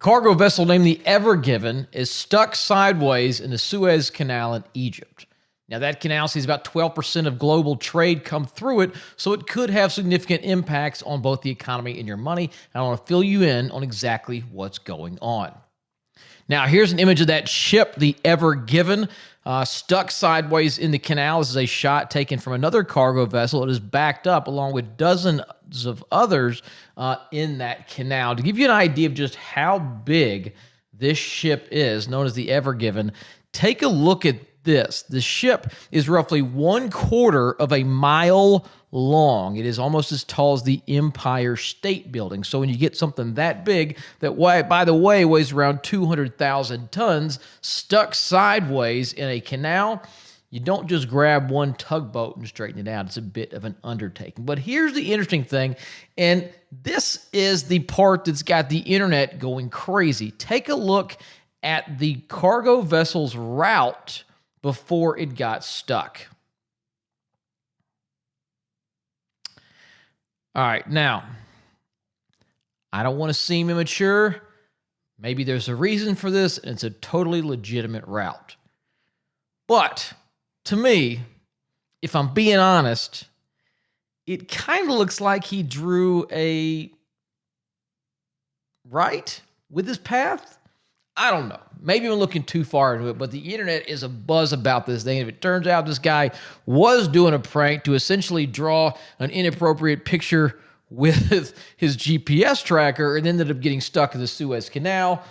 Cargo vessel named the Ever Given is stuck sideways in the Suez Canal in Egypt. Now, that canal sees about 12% of global trade come through it, so it could have significant impacts on both the economy and your money. I want to fill you in on exactly what's going on. Now, here's an image of that ship, the Ever Given, stuck sideways in the canal. This is a shot taken from another cargo vessel. It is backed up along with dozens of others in that canal. To give you an idea of just how big this ship is, known as the Ever Given, take a look at this. The ship is roughly 1/4 of a mile long. It is almost as tall as the Empire State Building. So when you get something that big, that, by the way, weighs around 200,000 tons, stuck sideways in a canal, you don't just grab one tugboat and straighten it out. It's a bit of an undertaking. But here's the interesting thing, and this is the part that's got the internet going crazy. Take a look at the cargo vessel's route before it got stuck. All right, now, I don't want to seem immature. Maybe there's a reason for this, and it's a totally legitimate route. But to me, if I'm being honest, it kind of looks like he drew a right with his path. I don't know. Maybe I'm looking too far into it, but the internet is abuzz about this thing. If it turns out this guy was doing a prank to essentially draw an inappropriate picture with his GPS tracker and ended up getting stuck in the Suez Canal,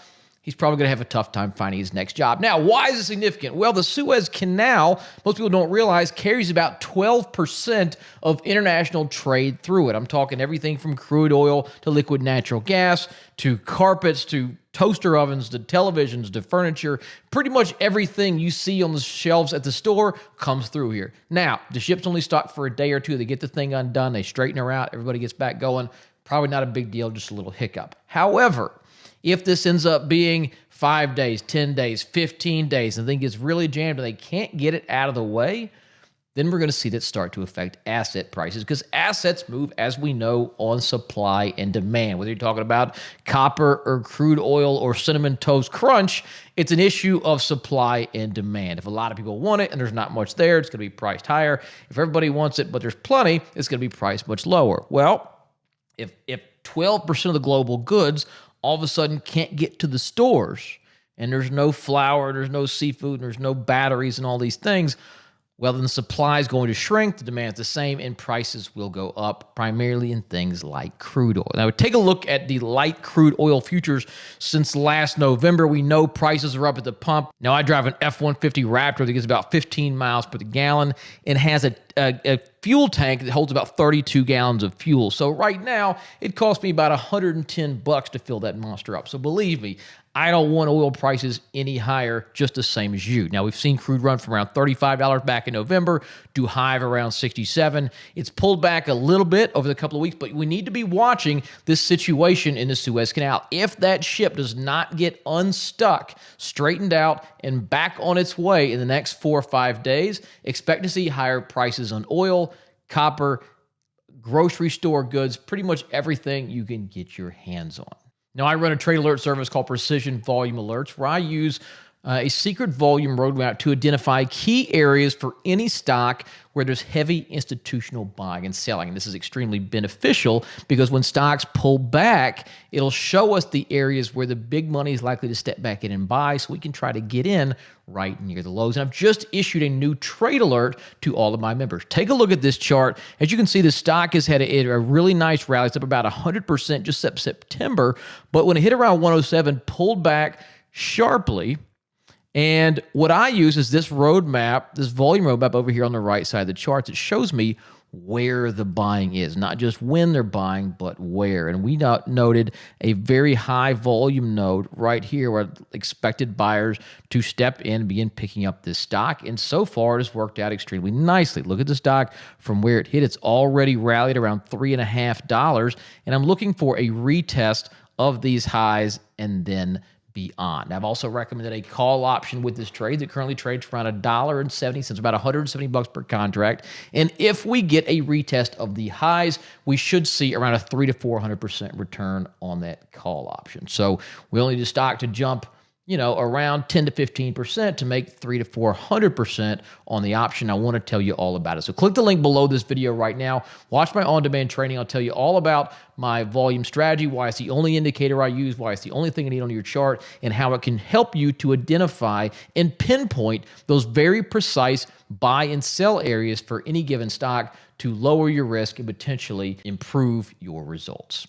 he's probably going to have a tough time finding his next job. Now, why is it significant? Well, the Suez Canal, most people don't realize, carries about 12% of international trade through it. I'm talking everything from crude oil to liquid natural gas to carpets to toaster ovens to televisions to furniture. Pretty much everything you see on the shelves at the store comes through here. Now, the ship's only stocked for a day or two. They get the thing undone. They straighten her out. Everybody gets back going. Probably not a big deal, just a little hiccup. However, if this ends up being 5 days, 10 days, 15 days, and the thing gets really jammed and they can't get it out of the way, then we're going to see that start to affect asset prices, because assets move, as we know, on supply and demand. Whether you're talking about copper or crude oil or Cinnamon Toast Crunch, it's an issue of supply and demand. If a lot of people want it and there's not much there, it's going to be priced higher. If everybody wants it but there's plenty, it's going to be priced much lower. Well, if 12% of the global goods all of a sudden can't get to the stores, and there's no flour, there's no seafood, and there's no batteries and all these things, well, then the supply is going to shrink, the demand's the same, and prices will go up, primarily in things like crude oil. Now, take a look at the light crude oil futures since last November. We know prices are up at the pump. Now, I drive an F-150 Raptor that gets about 15 miles per gallon and has a fuel tank that holds about 32 gallons of fuel. So right now, it costs me about $110 to fill that monster up. So believe me, I don't want oil prices any higher, just the same as you. Now, we've seen crude run from around $35 back in November to high of around $67. It's pulled back a little bit over the couple of weeks, but we need to be watching this situation in the Suez Canal. If that ship does not get unstuck, straightened out, and back on its way in the next 4 or 5 days, expect to see higher prices on oil, copper, grocery store goods, pretty much everything you can get your hands on. Now, I run a trade alert service called Precision Volume Alerts, where I use a secret volume roadmap to identify key areas for any stock where there's heavy institutional buying and selling. And this is extremely beneficial because when stocks pull back, it'll show us the areas where the big money is likely to step back in and buy, so we can try to get in right near the lows. And I've just issued a new trade alert to all of my members. Take a look at this chart. As you can see, the stock has had a really nice rally. It's up about 100% just September, but when it hit around 107, pulled back sharply. And what I use is this roadmap, this volume roadmap over here on the right side of the charts. It shows me where the buying is, not just when they're buying, but where. And we noted a very high volume node right here where expected buyers to step in and begin picking up this stock. And so far, it has worked out extremely nicely. Look at the stock from where it hit. It's already rallied around $3.50. And I'm looking for a retest of these highs and then beyond. I've also recommended a call option with this trade that currently trades for around $1.70, about $170 per contract. And if we get a retest of the highs, we should see around a 300 to 400% return on that call option. So we only need the stock to jump around 10 to 15% to make 300 to 400% on the option. I want to tell you all about it. So click the link below this video right now. Watch my on-demand training. I'll tell you all about my volume strategy, why it's the only indicator I use, why it's the only thing I need on your chart, and how it can help you to identify and pinpoint those very precise buy and sell areas for any given stock to lower your risk and potentially improve your results.